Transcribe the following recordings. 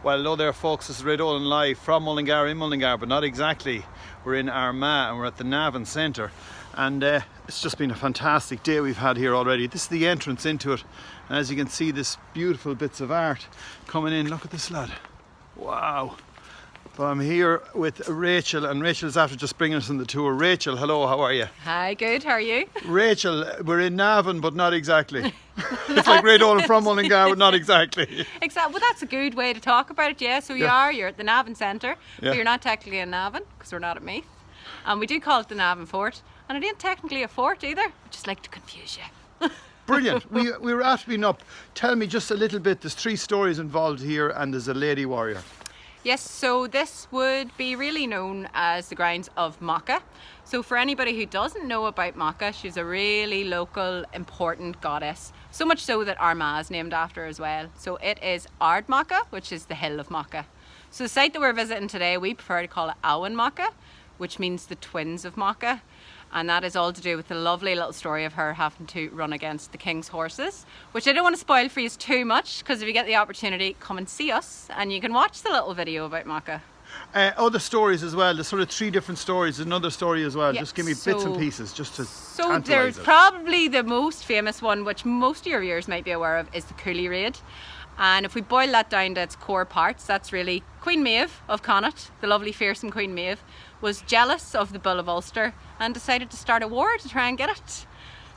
Well, hello there folks, this is raydolan live from Mullingar in Mullingar, but not exactly. We're in Armagh and we're at the Navan Centre, and it's just been a fantastic day we've had here already. This is the entrance into it, and as you can see, this beautiful bits of art coming in. Look at this lad, wow. But I'm here with Rachel, and Rachel's after just bringing us on the tour. Rachel, hello, how are you? Hi, good, how are you? Rachel, we're in Navan, but not exactly. It's like raydolan from Mullingar, but not exactly. Exactly, well that's a good way to talk about it, yeah. So you're at the Navan Centre, but you're not technically in Navan, because we're not at Meath. And we do call it the Navan Fort, and it ain't technically a fort either. I just like to confuse you. Brilliant. We were after being up. Tell me just a little bit, there's 3 stories involved here, and there's a lady warrior. Yes, so this would be really known as the grounds of Macha. So for anybody who doesn't know about Macha, she's a really local, important goddess. So much so that Armagh is named after her as well. So it is Ardmacha, which is the hill of Macha. So the site that we're visiting today, we prefer to call it Awan Macha, which means the twins of Macha. And that is all to do with the lovely little story of her having to run against the king's horses, which I don't want to spoil for you too much, because if you get the opportunity, come and see us and you can watch the little video about Macha. Other stories as well, there's sort of 3 different stories. There's another story as well. Just give me bits and pieces just to So there's probably the most famous one, which most of your viewers might be aware of, is the Cooley Raid. And if we boil that down to its core parts, that's really Queen Maeve of Connacht, the lovely fearsome Queen Maeve, was jealous of the Bull of Ulster and decided to start a war to try and get it.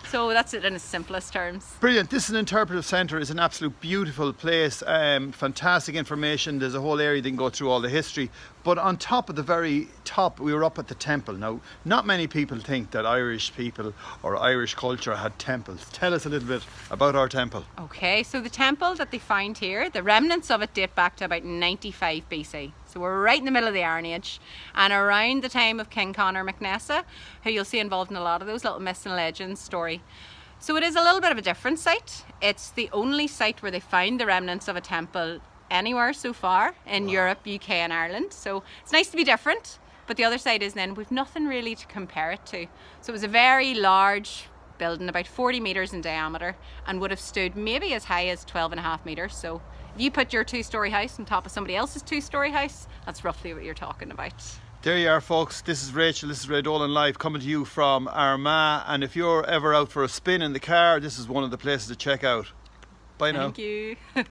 So that's it in its simplest terms. Brilliant. This is an interpretive centre. It's an absolute beautiful place. Fantastic information. There's a whole area that can go through all the history. But on top of the very top, we were up at the temple. Now, not many people think that Irish people or Irish culture had temples. Tell us a little bit about our temple. Okay, so the temple that they find here, the remnants of it date back to about 95 BC. So we're right in the middle of the Iron Age, and around the time of King Conor MacNessa, who you'll see involved in a lot of those little myths and legends story. So it is a little bit of a different site. It's the only site where they found the remnants of a temple anywhere so far in Europe, UK and Ireland. So it's nice to be different, but the other side is then we've nothing really to compare it to. So it was a very large building, about 40 metres in diameter, and would have stood maybe as high as 12.5 metres. So if you put your 2-storey house on top of somebody else's 2-storey house, that's roughly what you're talking about. There you are folks, this is Rachel, this is raydolan live coming to you from Armagh, and if you're ever out for a spin in the car, this is one of the places to check out. Bye now. Thank you.